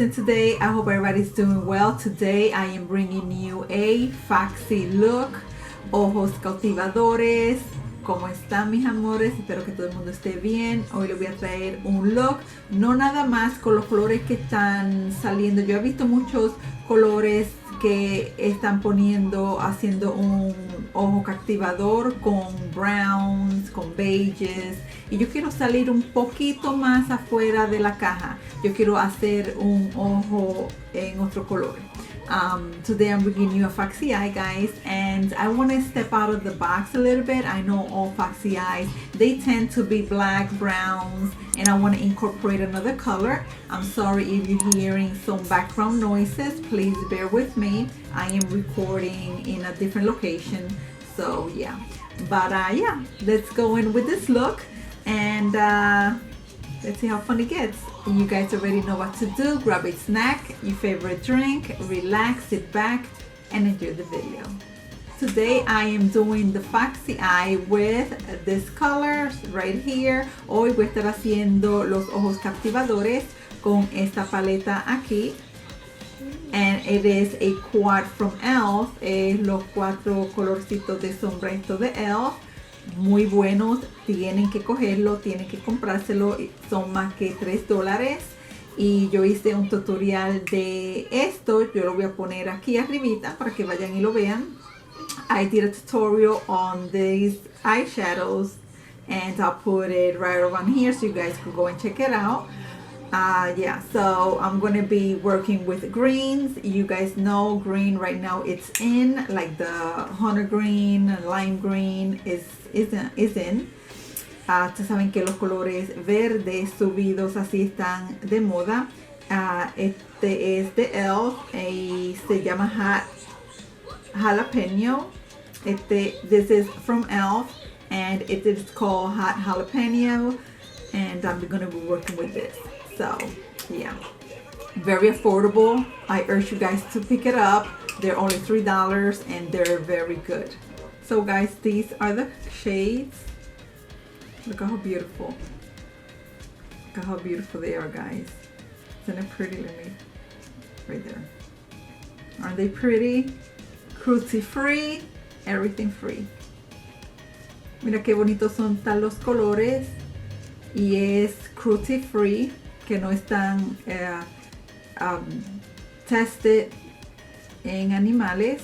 and today I hope everybody's doing well. Today I am bringing you a Foxy look. Ojos cautivadores. ¿Cómo están mis amores? Espero que todo el mundo esté bien. Hoy les voy a traer un look, no nada más con los colores que están saliendo. Yo he visto muchos colores que están poniendo, haciendo un ojo cautivador con browns, con beiges, y yo quiero salir un poquito más afuera de la caja. Yo quiero hacer un ojo en otro color. Today I'm bringing you a Foxy eye, guys, and I want to step out of the box a little bit. I know all Foxy eyes, they tend to be black, browns, and I want to incorporate another color. I'm sorry if you're hearing some background noises. Please bear with me. I am recording in a different location, so yeah. But yeah, let's go in with this look, and let's see how fun it gets. You guys already know what to do. Grab a snack, your favorite drink, relax, sit back, and enjoy the video. Today I am doing the Foxy eye with this color right here. Hoy voy a estar haciendo los ojos cautivadores con esta paleta aquí. And it is a quad from e.l.f. Los 4 colorcitos de sombra estos de e.l.f. Muy buenos, tienen que cogerlo, tienen que comprárselo, son más que $3 y yo hice un tutorial de esto. Yo lo voy a poner aquí arribita para que vayan y lo vean. I did a tutorial on these eyeshadows and I'll put it right around here so you guys can go and check it out. Yeah, so I'm going to be working with greens. You guys know green right now, it's in, like the hunter green, lime green is in. Ustedes saben que los colores verdes subidos así están de moda. Este es de e.l.f. y se llama jalapeno. This is from e.l.f. and it is called hot jalapeno, and I'm going to be working with this. So yeah, very affordable. I urge you guys to pick it up. They're only $3 and they're very good. So guys, these are the shades. Look at how beautiful. Look at how beautiful they are, guys. Isn't it pretty? Let me, right there. Aren't they pretty? Cruelty free, everything free. Mira qué bonitos son tan los colores. Y es cruelty free, que no están tested en animales.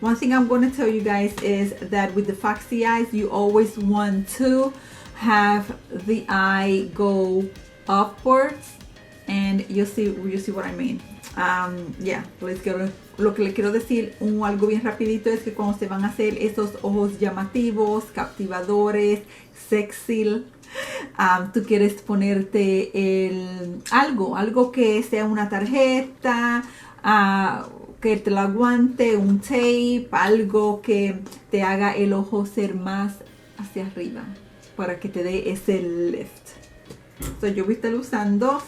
One thing I'm going to tell you guys is that with the Foxy eyes, you always want to have the eye go upwards, and you see what I mean. Yeah, let's go. Lo que le quiero decir, algo bien rapidito, es que cuando se van a hacer esos ojos llamativos, cautivadores, sexy, tú quieres ponerte algo que sea una tarjeta, que te lo aguante, un tape, algo que te haga el ojo ser más hacia arriba para que te dé ese lift. So, yo voy a estar usando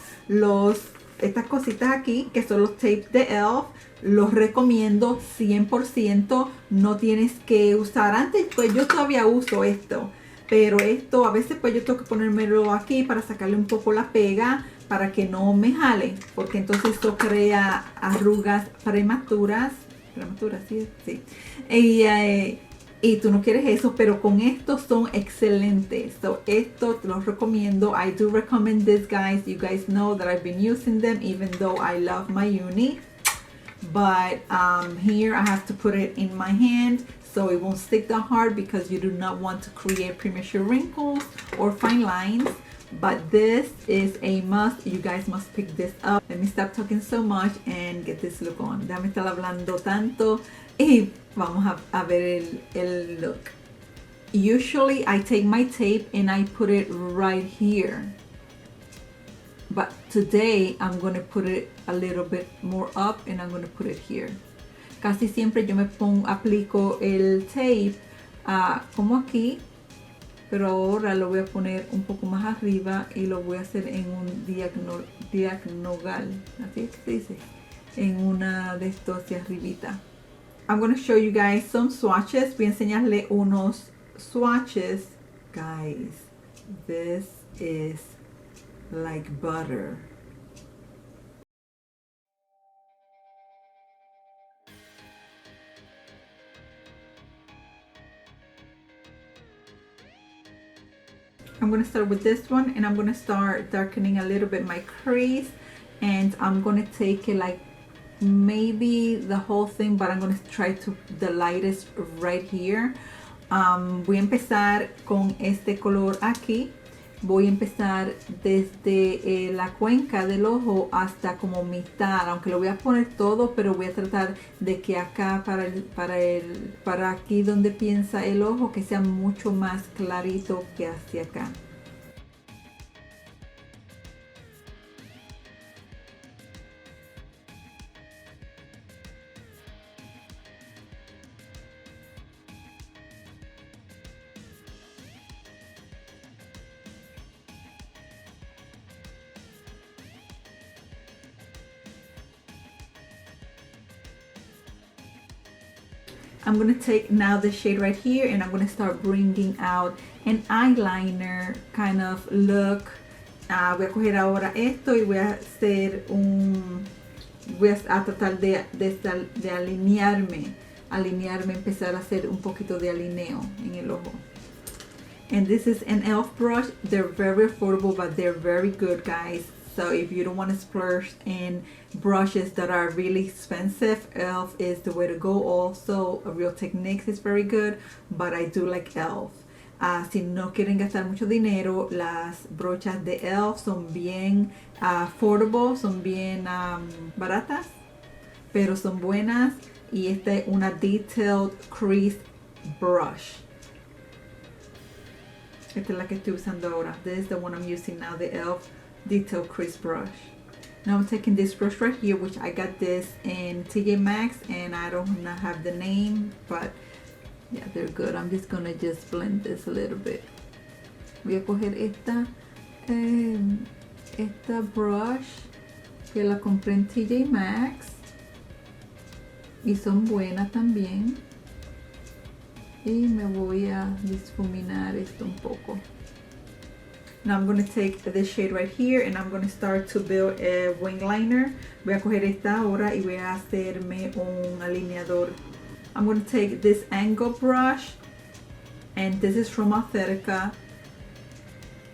estas cositas aquí, que son los tapes de e.l.f. Los recomiendo 100%. No tienes que usar, antes pues yo todavía uso esto, pero esto a veces pues yo tengo que ponérmelo aquí para sacarle un poco la pega, para que no me jale, porque entonces esto crea arrugas prematuras, ¿sí? Sí. Y tú no quieres eso, pero con estos son excelentes. So, esto te los recomiendo. I do recommend this, guys. You guys know that I've been using them, even though I love my uni. But here I have to put it in my hand so it won't stick that hard, because you do not want to create premature wrinkles or fine lines. But this is a must. You guys must pick this up. Let me stop talking so much and get this look on. Déjame estar hablando tanto y vamos a ver el look. Usually I take my tape and I put it right here. But today I'm going to put it a little bit more up and I'm going to put it here. Casi siempre yo me aplico el tape como aquí, pero ahora lo voy a poner un poco más arriba y lo voy a hacer en un diagonal, así que se dice, en una de estos hacia arribita. I'm going to show you guys some swatches. Voy a enseñarle unos swatches. Guys, this is like butter. I'm gonna start with this one, and I'm gonna start darkening a little bit my crease, and I'm gonna take it like maybe the whole thing, but I'm gonna try to the lightest right here. Voy a empezar con este color aquí. Voy a empezar desde la cuenca del ojo hasta como mitad, aunque lo voy a poner todo, pero voy a tratar de que acá para aquí donde piensa el ojo, que sea mucho más clarito que hacia acá. I'm going to take now the shade right here, and I'm going to start bringing out an eyeliner kind of look. Voy a coger ahora esto y voy a hacer voy a tratar de alinearme, empezar a hacer un poquito de alineo en el ojo. And this is an e.l.f. brush. They're very affordable, but they're very good, guys. So if you don't want to splurge in brushes that are really expensive, e.l.f. is the way to go. Also, Real Techniques is very good, but I do like e.l.f. Si no quieren gastar mucho dinero, las brochas de e.l.f. son bien affordable, son bien baratas, pero son buenas. Y esta es una Detailed Crease Brush. Esta es la que estoy usando ahora. This is the one I'm using now, the e.l.f. Detail Crease Brush. Now I'm taking this brush right here, which I got this in TJ Maxx, and I don't have the name, but yeah, they're good. I'm just gonna blend this a little bit. Voy a coger esta brush que la compré en TJ Maxx y son buenas también. Y me voy a difuminar esto un poco. Now I'm going to take this shade right here, and I'm going to start to build a wing liner. Voy a coger esta ahora y voy a hacerme un alineador. I'm going to take this angle brush, and this is from Aesthetica,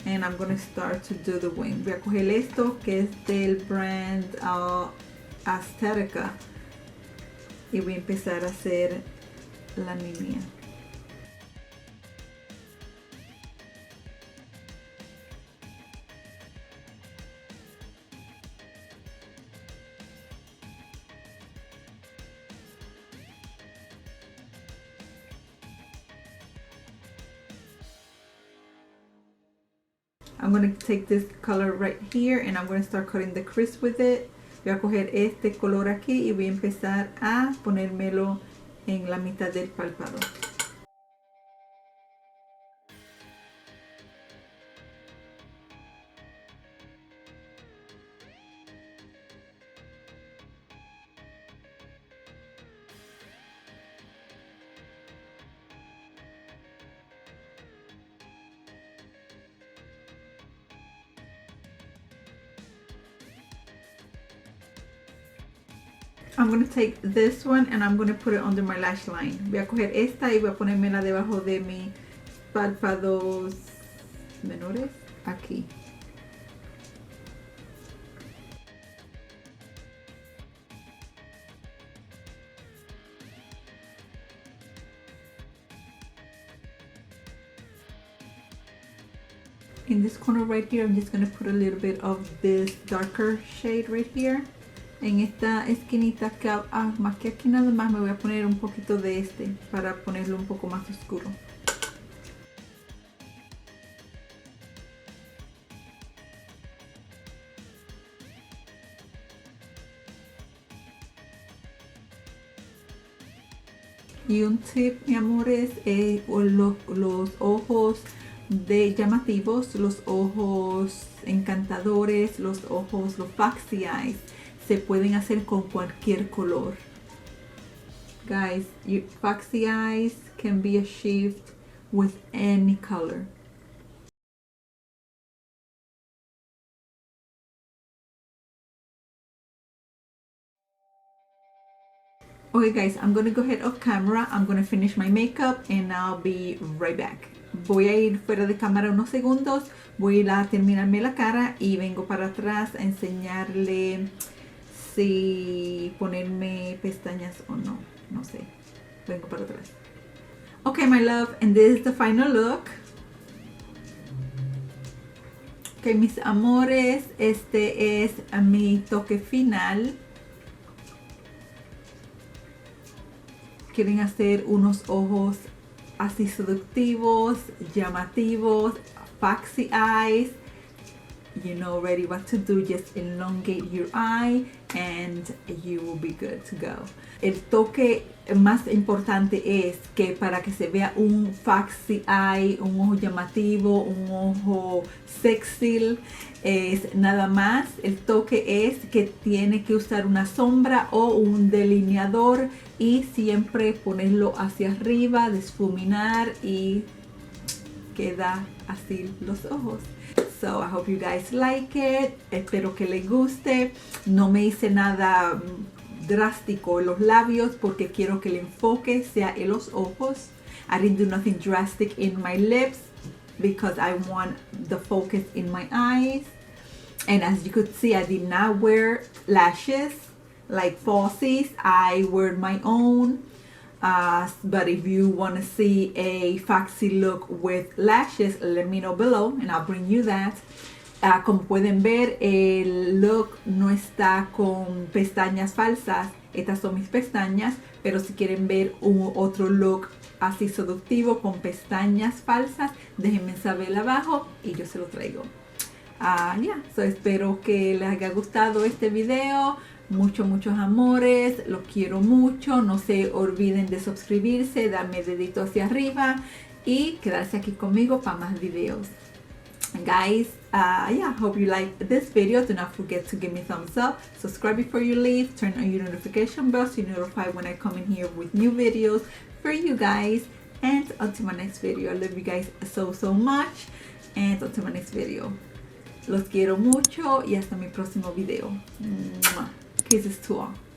and I'm going to start to do the wing. Voy a coger esto que es del brand Aesthetica y voy a empezar a hacer la línea. I'm going to take this color right here, and I'm going to start cutting the crease with it. Voy a coger este color aquí y voy a empezar a ponérmelo en la mitad del párpado. I'm going to take this one and I'm going to put it under my lash line. Voy a coger esta y voy a ponérmela debajo de mis párpados menores, aquí. In this corner right here, I'm just going to put a little bit of this darker shade right here. En esta esquinita acá, más que aquí nada más, me voy a poner un poquito de este para ponerlo un poco más oscuro. Y un tip, mi amores, los ojos de llamativos, los ojos encantadores, los ojos, los Foxy eyes, se pueden hacer con cualquier color. Guys, your Foxy eyes can be achieved with any color. Okay guys, I'm gonna go ahead off camera. I'm gonna finish my makeup and I'll be right back. voy a ir fuera de cámara unos segundos, voy a ir a terminarme la cara y vengo para atrás a enseñarle si ponerme pestañas o no, no sé, vengo para atrás. Okay, my love, and this is the final look. Ok, mis amores, este es mi toque final. Quieren hacer unos ojos así seductivos, llamativos, foxy eyes. You know already what to do. Just elongate your eye and you will be good to go. El toque más importante es que para que se vea un foxy eye, un ojo llamativo, un ojo sexy, es nada más. El toque es que tiene que usar una sombra o un delineador y siempre ponerlo hacia arriba, difuminar y queda así los ojos. So I hope you guys like it. Espero que les guste. No me hice nada drástico en los labios porque quiero que el enfoque sea en los ojos. I didn't do nothing drastic in my lips because I want the focus in my eyes. And as you could see, I did not wear lashes like Foxy's. I wear my own. But if you want to see a foxy look with lashes, let me know below and I'll bring you that. Como pueden ver, el look no está con pestañas falsas. Estas son mis pestañas, pero si quieren ver otro look así seductivo con pestañas falsas, déjenme saber abajo y yo se lo traigo. So espero que les haya gustado este video. Muchos amores, los quiero mucho. No se olviden de suscribirse, darme dedito hacia arriba y quedarse aquí conmigo para más videos. Guys, hope you liked this video. Do not forget to give me a thumbs up, subscribe before you leave, turn on your notification bell so you're notified when I come in here with new videos for you guys. And until my next video, I love you guys so much. And until my next video, los quiero mucho y hasta mi próximo video. Kisses to all.